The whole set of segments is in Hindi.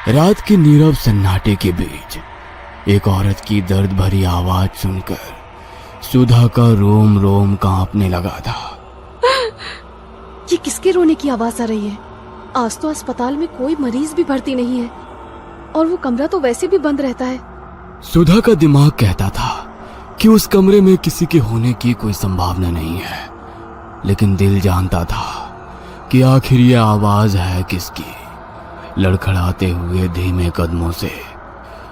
रात के नीरव सन्नाटे के बीच एक औरत की दर्द भरी आवाज सुनकर सुधा का रोम रोम कांपने लगा था। ये किसके रोने की आवाज आ रही है? आज तो अस्पताल में कोई मरीज भी भर्ती नहीं है और वो कमरा तो वैसे भी बंद रहता है। सुधा का दिमाग कहता था कि उस कमरे में किसी के होने की कोई संभावना नहीं है, लेकिन दिल जानता था कि आखिर ये आवाज है किसकी। लड़खड़ाते हुए धीमे कदमों से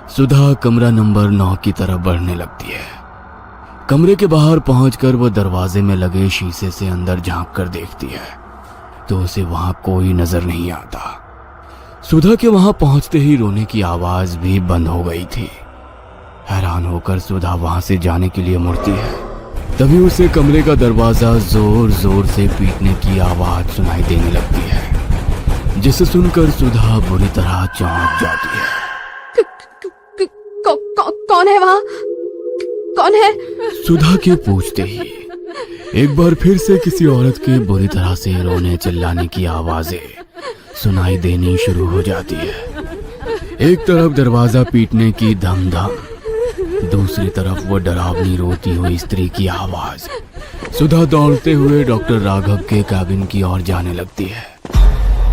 सुधा कमरा नंबर 9 की तरफ बढ़ने लगती है। कमरे के बाहर पहुंचकर वो दरवाजे में लगे शीशे से अंदर झांक कर देखती है तो उसे वहां कोई नजर नहीं आता। सुधा के वहां पहुंचते ही रोने की आवाज भी बंद हो गई थी। हैरान होकर सुधा वहां से जाने के लिए मुड़ती है, तभी उसे कमरे का दरवाजा जोर जोर से पीटने की आवाज सुनाई देने लगती है, जिसे सुनकर सुधा बुरी तरह चौंक जाती है। कौन है वहाँ? कौन है? सुधा के पूछते ही एक बार फिर से किसी औरत के बुरी तरह से रोने चिल्लाने की आवाजें सुनाई देनी शुरू हो जाती है। एक तरफ दरवाजा पीटने की धम धम, दूसरी तरफ वो डरावनी रोती हुई स्त्री की आवाज। सुधा दौड़ते हुए डॉक्टर राघव के कैबिन की ओर जाने लगती है,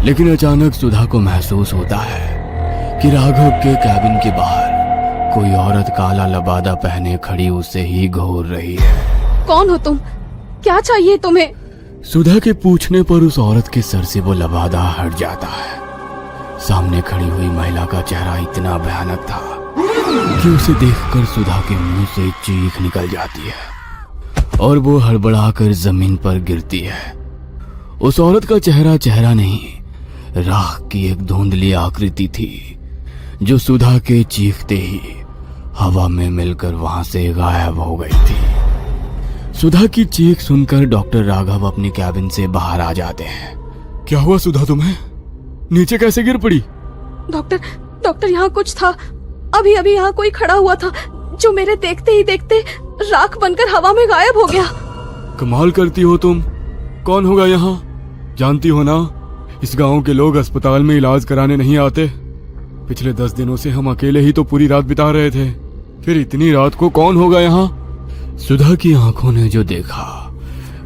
लेकिन अचानक सुधा को महसूस होता है कि राघव के कैबिन के बाहर कोई औरत काला लबादा पहने खड़ी उसे ही घूर रही है। कौन हो तुम? क्या चाहिए तुम्हें? सुधा के पूछने पर उस औरत के सर से वो लबादा हट जाता है। सामने खड़ी हुई महिला का चेहरा इतना भयानक था कि उसे देखकर सुधा के मुंह से चीख निकल जाती है और वो हड़बड़ाकर जमीन पर गिरती है। उस औरत का चेहरा नहीं, राख की एक धुंधली आकृति थी जो सुधा के चीखते ही हवा में मिलकर वहां से गायब हो गई थी। सुधा की चीख सुनकर डॉक्टर राघव अपने कैबिन से बाहर आ जाते हैं। क्या हुआ सुधा, तुम्हें नीचे कैसे गिर पड़ी? डॉक्टर यहाँ कुछ था। अभी यहाँ कोई खड़ा हुआ था जो मेरे देखते ही देखते राख बनकर हवा में गायब हो गया। कमाल करती हो तुम। कौन होगा यहाँ? जानती हो ना, इस गांव के लोग अस्पताल में इलाज कराने नहीं आते। पिछले 10 दिनों से हम अकेले ही तो पूरी रात बिता रहे थे, फिर इतनी रात को कौन होगा यहाँ? सुधा की आंखों ने जो देखा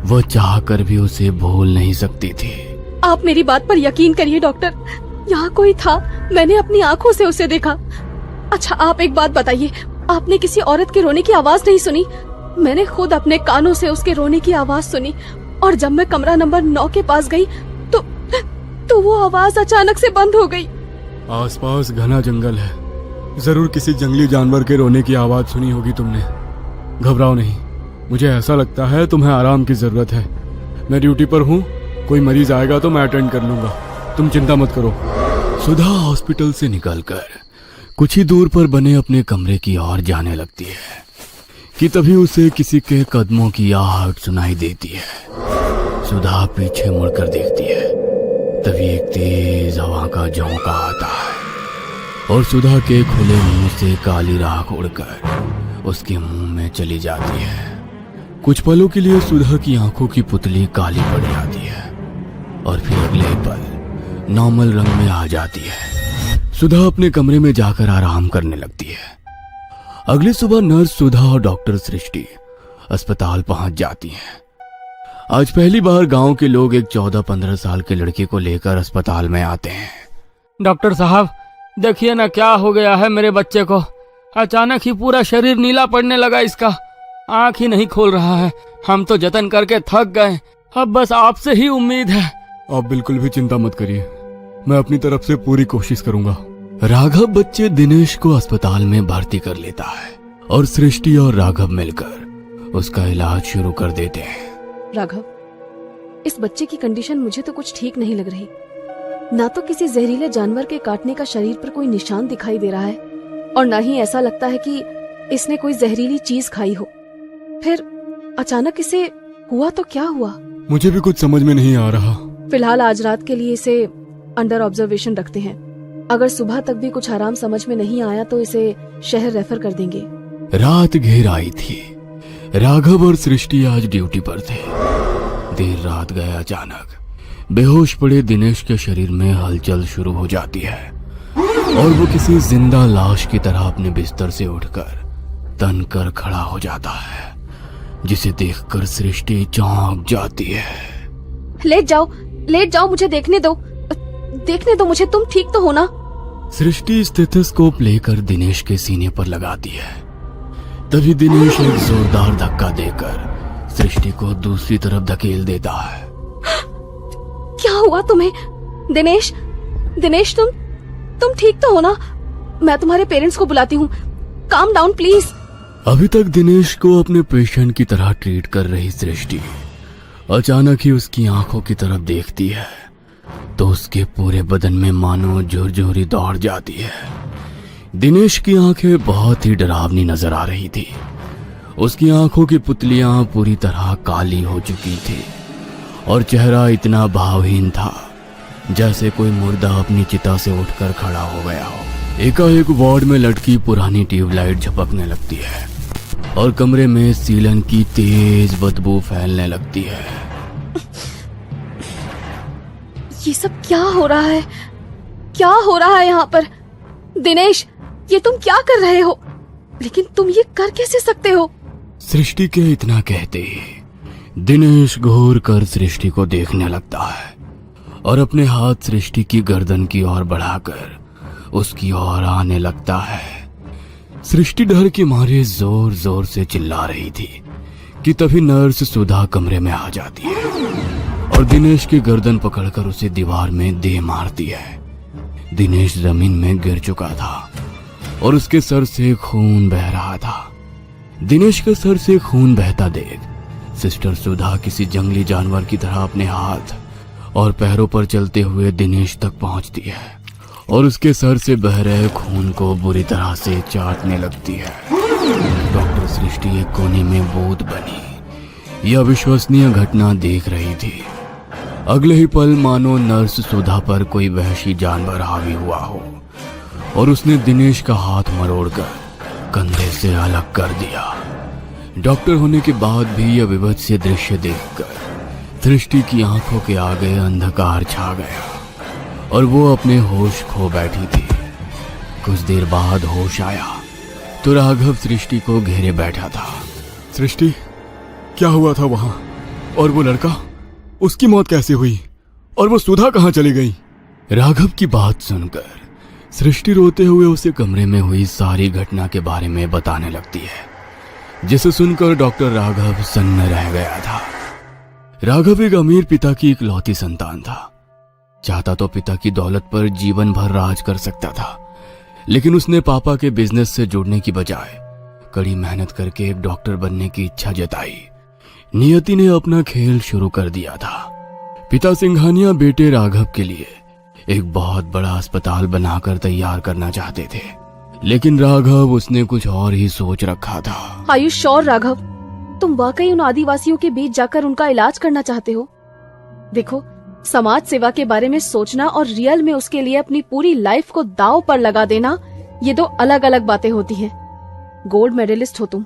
वो चाह कर भी उसे भूल नहीं सकती थी। आप मेरी बात पर यकीन करिए डॉक्टर, यहाँ कोई था, मैंने अपनी आंखों से उसे देखा। अच्छा आप एक बात बताइए, आपने किसी औरत के रोने की आवाज नहीं सुनी? मैंने खुद अपने कानों से उसके रोने की आवाज सुनी और जब मैं कमरा नंबर 9 के पास गई तो वो आवाज अचानक से बंद हो गई। आसपास घना जंगल है, जरूर किसी जंगली जानवर के रोने की आवाज सुनी होगी तुमने। घबराओ नहीं, मुझे ऐसा लगता है तुम्हें आराम की जरूरत है। मैं ड्यूटी पर हूँ, कोई मरीज आएगा तो मैं अटेंड कर लूंगा, तुम चिंता मत करो। सुधा हॉस्पिटल से निकलकर कुछ ही दूर पर बने अपने कमरे की ओर जाने लगती है कि तभी उसे किसी के कदमों की आहट सुनाई देती है। सुधा पीछे मुड़कर देखती है, तभी एक तेज हवा का झोंका आता है और सुधा के खुले मुंह से काली राख उड़कर उसके मुंह में चली जाती है। कुछ पलों के लिए सुधा की आंखों की पुतली काली पड़ जाती है और फिर अगले पल नॉर्मल रंग में आ जाती है। सुधा अपने कमरे में जाकर आराम करने लगती है। अगली सुबह नर्स सुधा और डॉक्टर सृष्टि अस्पताल पहुंच जाती हैं। आज पहली बार गांव के लोग एक 14-15 साल के लड़के को लेकर अस्पताल में आते हैं। डॉक्टर साहब देखिए ना, क्या हो गया है मेरे बच्चे को। अचानक ही पूरा शरीर नीला पड़ने लगा, इसका आंख ही नहीं खोल रहा है। हम तो जतन करके थक गए, अब बस आपसे ही उम्मीद है। आप बिल्कुल भी चिंता मत करिए, मैं अपनी तरफ से पूरी कोशिश करूंगा। राघव बच्चे दिनेश को अस्पताल में भर्ती कर लेता है और सृष्टि और राघव मिलकर उसका इलाज शुरू कर देते हैं। राघव, इस बच्चे की कंडीशन मुझे तो कुछ ठीक नहीं लग रही। ना तो किसी जहरीले जानवर के काटने का शरीर पर कोई निशान दिखाई दे रहा है और ना ही ऐसा लगता है कि इसने कोई जहरीली चीज खाई हो। फिर अचानक इसे हुआ तो क्या हुआ? मुझे भी कुछ समझ में नहीं आ रहा। फिलहाल आज रात के लिए इसे अंडर ऑब्जर्वेशन रखते हैं। अगर सुबह तक भी कुछ आराम समझ में नहीं आया तो इसे शहर रेफर कर देंगे। रात घेर आई थी। राघव और सृष्टि आज ड्यूटी पर थे। देर रात गए अचानक बेहोश पड़े दिनेश के शरीर में हलचल शुरू हो जाती है। और वो किसी जिंदा लाश की तरह अपने बिस्तर से उठकर तन कर खड़ा हो जाता है, जिसे देखकर सृष्टि चौंक जाती है। लेट जाओ, मुझे देखने दो मुझे, तुम ठीक तो हो ना? सृष्टि स्टेथोस्कोप लेकर दिनेश के सीने पर लगाती है। तभी दिनेश एक जोरदार धक्का देकर सृष्टि को दूसरी तरफ धकेल देता है। क्या हुआ तुम्हें? दिनेश, तुम ठीक तो हो ना? मैं तुम्हारे पेरेंट्स को बुलाती हूँ। Calm down please. अभी तक दिनेश को अपने पेशेंट की तरह ट्रीट कर रही सृष्टि अचानक ही उसकी आंखों की तरफ देखती है तो उसके पूरे बदन में मानो जोर-जोरी दौड़ जाती है। दिनेश की आंखें बहुत ही डरावनी नजर आ रही थी। उसकी आंखों की पुतलियां पूरी तरह काली हो चुकी थी और चेहरा इतना भावहीन था जैसे कोई मुर्दा अपनी चिता से उठकर खड़ा हो गया हो। एकाएक वार्ड में लटकी पुरानी ट्यूबलाइट झपकने लगती है और कमरे में सीलन की तेज बदबू फैलने लगती है। ये सब क्या हो रहा है? क्या हो रहा है यहाँ पर? दिनेश, ये तुम क्या कर रहे हो? लेकिन तुम ये कर कैसे सकते हो? सृष्टि के इतना कहते ही दिनेश घूर कर सृष्टि को देखने लगता है और अपने हाथ सृष्टि की गर्दन की ओर बढ़ाकर उसकी ओर आने लगता है। सृष्टि डर के मारे जोर जोर से चिल्ला रही थी कि तभी नर्स सुधा कमरे में आ जाती है और दिनेश की गर्दन पकड़कर उसे दीवार में दे मारती है। दिनेश जमीन में गिर चुका था और उसके सर से खून बह रहा था। दिनेश के सर से खून बहता देख सिस्टर सुधा किसी जंगली जानवर की तरह अपने हाथ और पैरों पर चलते हुए दिनेश तक पहुंचती है और उसके सर से बह रहे खून को बुरी तरह से चाटने लगती है। डॉक्टर सृष्टि एक कोने में बूंद बनी यह अविश्वसनीय घटना देख रही थी। अगले ही पल मानो नर्स सुधा पर कोई वहशी जानवर हावी हुआ हो और उसने दिनेश का हाथ मरोड़कर कंधे से अलग कर दिया। डॉक्टर होने के बाद भी यह विभत्स दृश्य देखकर सृष्टि की आंखों के आगे अंधकार छा गया और वो अपने होश खो बैठी थी। कुछ देर बाद होश आया तो राघव सृष्टि को घेरे बैठा था। सृष्टि, क्या हुआ था वहां? और वो लड़का, उसकी मौत कैसे हुई? और वो सुधा कहां चली गई? राघव की बात सुनकर सृष्टि रोते हुए उसे कमरे में हुई सारी घटना के बारे में बताने लगती है, जिसे सुनकर डॉक्टर राघव सन्न रह गया था। राघव एक अमीर पिता की इकलौती संतान था। चाहता तो पिता की दौलत पर जीवन भर राज कर सकता था, लेकिन उसने पापा के बिजनेस से जुड़ने की बजाय कड़ी मेहनत करके एक डॉक्टर बनने की इच्छा जताई। नियति ने अपना खेल शुरू कर दिया था। पिता सिंघानिया बेटे राघव के लिए एक बहुत बड़ा अस्पताल बनाकर तैयार करना चाहते थे, लेकिन राघव उसने कुछ और ही सोच रखा था। आर यू श्योर राघव, तुम वाकई उन आदिवासियों के बीच जाकर उनका इलाज करना चाहते हो? देखो, समाज सेवा के बारे में सोचना और रियल में उसके लिए अपनी पूरी लाइफ को दांव पर लगा देना, ये दो अलग अलग बातें होती हैं। गोल्ड मेडलिस्ट हो तुम।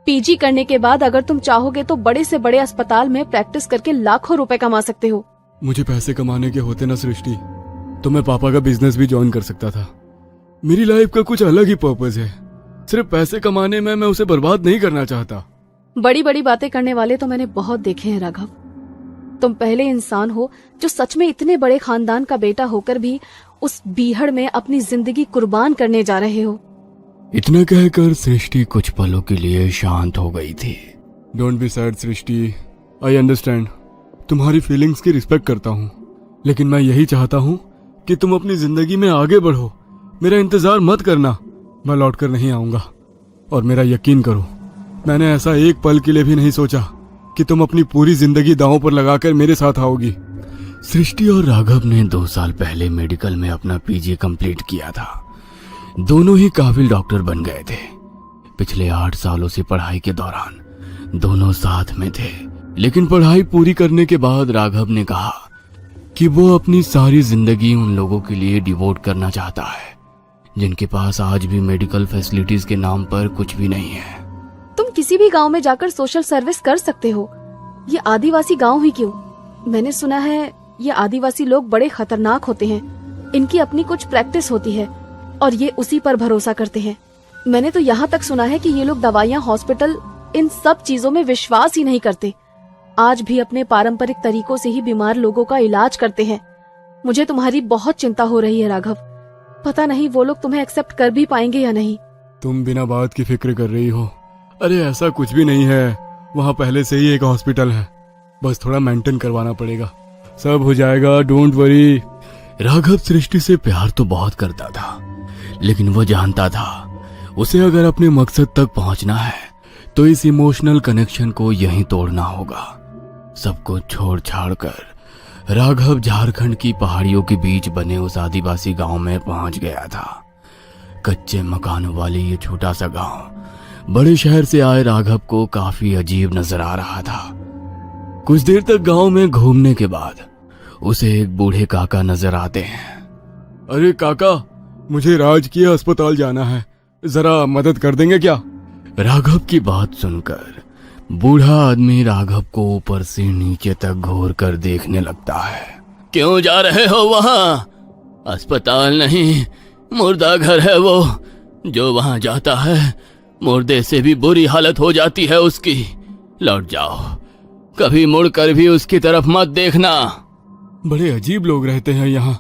पीजी करने के बाद अगर तुम चाहोगे तो बड़े से बड़े अस्पताल में प्रैक्टिस करके लाखों रुपए कमा सकते हो। मुझे पैसे कमाने के होते ना सृष्टि, तो मैं पापा का बिजनेस भी ज्वाइन कर सकता था। मेरी लाइफ का कुछ अलग ही पर्पस है। सिर्फ पैसे कमाने में मैं उसे बर्बाद नहीं करना चाहता। बड़ी बड़ी बातें करने वाले तो मैंने बहुत देखे हैं राघव। तुम पहले इंसान हो जो सच में इतने बड़े खानदान का बेटा होकर भी उस बीहड़ में अपनी जिंदगी कुर्बान करने जा रहे हो। इतना कहकर सृष्टि कुछ पलों के लिए शांत हो गई थी। Don't be sad Srishti, I understand. तुम्हारी फीलिंग्स की रिस्पेक्ट करता हूँ, लेकिन मैं यही चाहता हूँ कि तुम अपनी जिंदगी में आगे बढ़ो। मेरा इंतजार मत करना, मैं लौट कर नहीं आऊंगा। और मेरा यकीन करो, मैंने ऐसा एक पल के लिए भी नहीं सोचा कि तुम अपनी पूरी जिंदगी दांव पर लगाकर मेरे साथ आओगी। सृष्टि और राघव ने 2 साल पहले मेडिकल में अपना पीजी कंप्लीट किया था। दोनों ही काबिल डॉक्टर बन गए थे। पिछले 8 सालों से पढ़ाई के दौरान दोनों साथ में थे, लेकिन पढ़ाई पूरी करने के बाद राघव ने कहा कि वो अपनी सारी जिंदगी उन लोगों के लिए डिवोट करना चाहता है जिनके पास आज भी मेडिकल फैसिलिटीज के नाम पर कुछ भी नहीं है। तुम किसी भी गांव में जाकर सोशल सर्विस कर सकते हो। ये आदिवासी गांव ही क्यों? मैंने सुना है ये आदिवासी लोग बड़े खतरनाक होते हैं। इनकी अपनी कुछ प्रैक्टिस होती है। और ये उसी पर भरोसा करते हैं। मैंने तो यहाँ तक सुना है कि ये लोग दवाइयाँ, हॉस्पिटल, इन सब चीजों में विश्वास ही नहीं करते। आज भी अपने पारंपरिक तरीकों से ही बीमार लोगों का इलाज करते हैं। मुझे तुम्हारी बहुत चिंता हो रही है राघव। पता नहीं वो लोग तुम्हें एक्सेप्ट कर भी पाएंगे या नहीं। तुम बिना बात की फिक्र कर रही हो। अरे ऐसा कुछ भी नहीं है, वहाँ पहले से ही एक हॉस्पिटल है, बस थोड़ा मेंटेन करवाना पड़ेगा, सब हो जाएगा, डोंट वरी। राघव सृष्टि से प्यार तो बहुत करता था, लेकिन वो जानता था उसे अगर अपने मकसद तक पहुंचना है तो इस इमोशनल कनेक्शन को यहीं तोड़ना होगा। सब कुछ छोड़ छाड़ कर राघव झारखंड की पहाड़ियों के बीच बने उस आदिवासी गांव में पहुंच गया था। कच्चे मकानों वाले ये छोटा सा गांव बड़े शहर से आए राघव को काफी अजीब नजर आ रहा था। कुछ देर तक गांव में घूमने के बाद उसे एक बूढ़े काका नजर आते हैं। अरे काका, मुझे राजकीय अस्पताल जाना है, जरा मदद कर देंगे क्या? राघव की बात सुनकर बूढ़ा आदमी राघव को ऊपर से नीचे तक घूर कर देखने लगता है। क्यों जा रहे हो वहां? अस्पताल नहीं, मुर्दा घर है वो। जो वहां जाता है मुर्दे से भी बुरी हालत हो जाती है उसकी। लौट जाओ, कभी मुड़कर भी उसकी तरफ मत देखना। बड़े अजीब लोग रहते हैं यहाँ।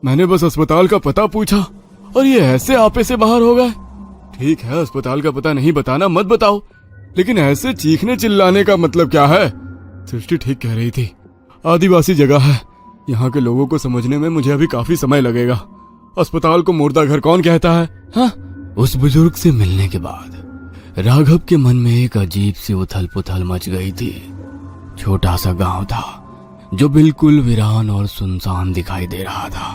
मैंने बस अस्पताल का पता पूछा और ये ऐसे आपे से बाहर हो गए। ठीक है, अस्पताल का पता नहीं बताना मत बताओ, लेकिन ऐसे चीखने चिल्लाने का मतलब क्या है? सृष्टि ठीक कह रही थी, आदिवासी जगह है, यहाँ के लोगों को समझने में मुझे अभी काफी समय लगेगा। अस्पताल को मुर्दा घर कौन कहता है? हाँ? उस बुजुर्ग से मिलने के बाद राघव के मन में एक अजीब सी उथल पुथल मच गई थी। छोटा सा गांव था जो बिल्कुल वीरान और सुनसान दिखाई दे रहा था।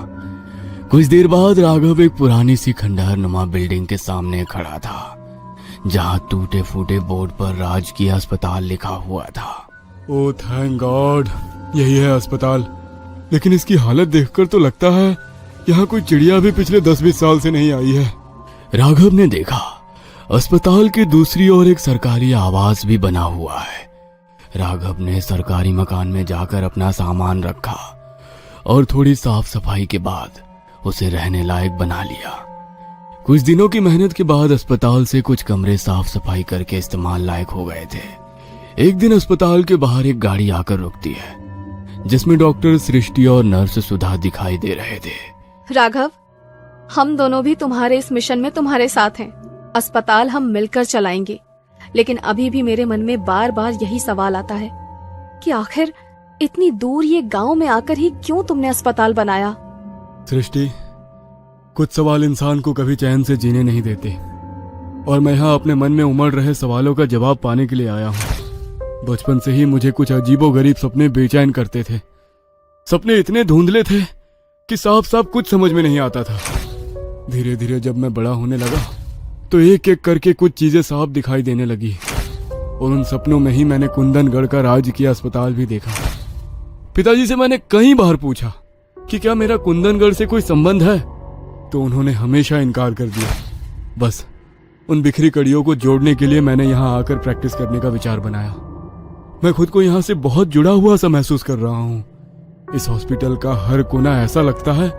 कुछ देर बाद राघव एक पुरानी सी खंडहर नुमा बिल्डिंग के सामने खड़ा था, जहां टूटे फूटे बोर्ड पर राजकीय अस्पताल लिखा हुआ था। ओह थैंक गॉड, यही है अस्पताल। लेकिन इसकी हालत देखकर तो लगता है यहाँ कोई चिड़िया भी पिछले 10-20 साल से नहीं आई है। राघव ने देखा अस्पताल के दूसरी ओर एक सरकारी आवास भी बना हुआ है। राघव ने सरकारी मकान में जाकर अपना सामान रखा और थोड़ी साफ सफाई के बाद उसे रहने लायक बना लिया। कुछ दिनों की मेहनत के बाद अस्पताल से कुछ कमरे साफ सफाई करके इस्तेमाल लायक हो गए थे। एक दिन अस्पताल के बाहर एक गाड़ी आकर रुकती है, जिसमें डॉक्टर सृष्टि और नर्स सुधा दिखाई दे रहे थे। राघव, हम दोनों भी तुम्हारे इस मिशन में तुम्हारे साथ हैं। अस्पताल हम मिलकर चलाएंगे, लेकिन अभी भी मेरे मन में बार बार यही सवाल आता है कि आखिर इतनी दूर ये गांव में आकर ही क्यों तुमने अस्पताल बनाया? सृष्टि, कुछ सवाल इंसान को कभी चैन से जीने नहीं देते, और मैं यहाँ अपने मन में उमड़ रहे सवालों का जवाब पाने के लिए आया हूँ। बचपन से ही मुझे कुछ अजीबोगरीब सपने बेचैन करते थे। सपने इतने धुंधले थे कि साफ साफ कुछ समझ में नहीं आता था। धीरे धीरे जब मैं बड़ा होने लगा तो एक एक करके कुछ चीजें साफ दिखाई देने लगी, और उन सपनों में ही मैंने कुंदनगढ़ का राजकीय अस्पताल भी देखा। पिताजी से मैंने कई बार पूछा कि क्या मेरा कुंदनगढ़ से कोई संबंध है, तो उन्होंने हमेशा इनकार कर दिया। बस उन बिखरी कड़ियों को जोड़ने के लिए मैंने यहाँ आकर प्रैक्टिस करने का विचार बनाया। मैं खुद को यहाँ से बहुत जुड़ा हुआ सा महसूस कर रहा हूँ। इस हॉस्पिटल का हर कोना ऐसा लगता है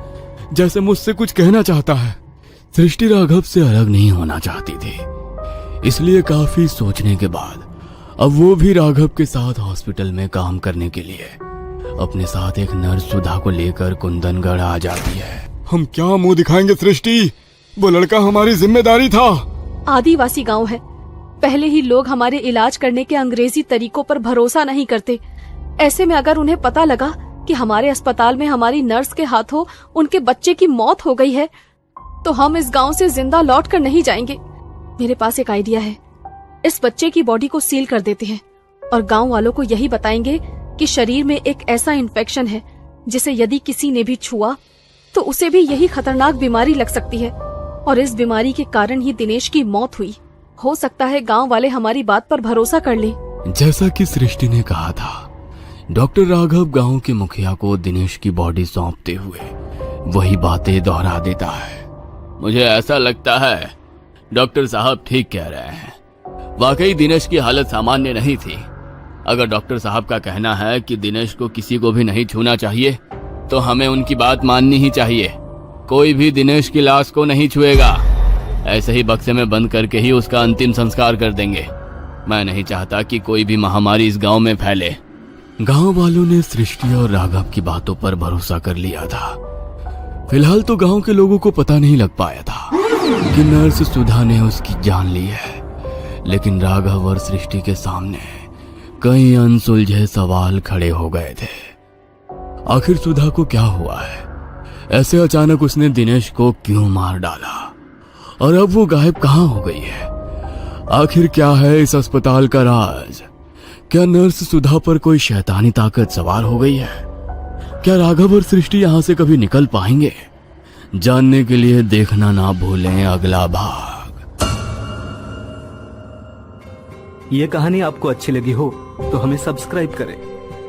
जैसे मुझसे कुछ कहना चाहता है। सृष्टि राघव से अलग नहीं होना चाहती थी, इसलिए काफी सोचने के बाद अब वो भी राघव के साथ हॉस्पिटल में काम करने के लिए अपने साथ एक नर्स सुधा को लेकर कुंदनगढ़ आ जाती है। हम क्या मुंह दिखाएंगे सृष्टि, वो लड़का हमारी जिम्मेदारी था। आदिवासी गांव है, पहले ही लोग हमारे इलाज करने के अंग्रेजी तरीकों पर भरोसा नहीं करते। ऐसे में अगर उन्हें पता लगा कि हमारे अस्पताल में हमारी नर्स के हाथों उनके बच्चे की मौत हो गई है, तो हम इस गांव से जिंदा लौट कर नहीं जाएंगे। मेरे पास एक आइडिया है, इस बच्चे की बॉडी को सील कर देते हैं और गांव वालों को यही बताएंगे कि शरीर में एक ऐसा इन्फेक्शन है जिसे यदि किसी ने भी छुआ तो उसे भी यही खतरनाक बीमारी लग सकती है, और इस बीमारी के कारण ही दिनेश की मौत हुई। हो सकता है गांव वाले हमारी बात पर भरोसा कर लें। जैसा कि सृष्टि ने कहा था, डॉक्टर राघव गांव के मुखिया को दिनेश की बॉडी सौंपते हुए वही बातें दोहरा देता है। मुझे ऐसा लगता है डॉक्टर साहब ठीक कह रहे हैं, वाकई दिनेश की हालत सामान्य नहीं थी। अगर डॉक्टर साहब का कहना है कि दिनेश को किसी को भी नहीं छूना चाहिए, तो हमें उनकी बात माननी ही चाहिए। कोई भी दिनेश की लाश को नहीं छुएगा। ऐसे ही बक्से में बंद करके ही उसका अंतिम संस्कार कर देंगे। मैं नहीं चाहता कि कोई भी महामारी इस गांव में फैले। गांव वालों ने सृष्टि और राघव की बातों पर भरोसा कर लिया था। फिलहाल तो गांव के लोगों को पता नहीं लग पाया था कि नर्स सुधा ने उसकी जान ली है, लेकिन राघव और सृष्टि के सामने कई अनसुलझे सवाल खड़े हो गए थे। आखिर सुधा को क्या हुआ है? ऐसे अचानक उसने दिनेश को क्यों मार डाला? और अब वो गायब कहां हो गई है? आखिर क्या है इस अस्पताल का राज? क्या नर्स सुधा पर कोई शैतानी ताकत सवार हो गई है? क्या राघव और सृष्टि यहां से कभी निकल पाएंगे? जानने के लिए देखना ना भूलें अगला भाग। ये कहानी आपको अच्छी लगी हो तो हमें सब्सक्राइब करें,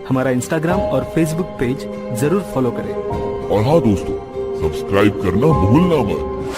हमारा इंस्टाग्राम और फेसबुक पेज जरूर फॉलो करें। और हाँ दोस्तों, सब्सक्राइब करना भूलना मत।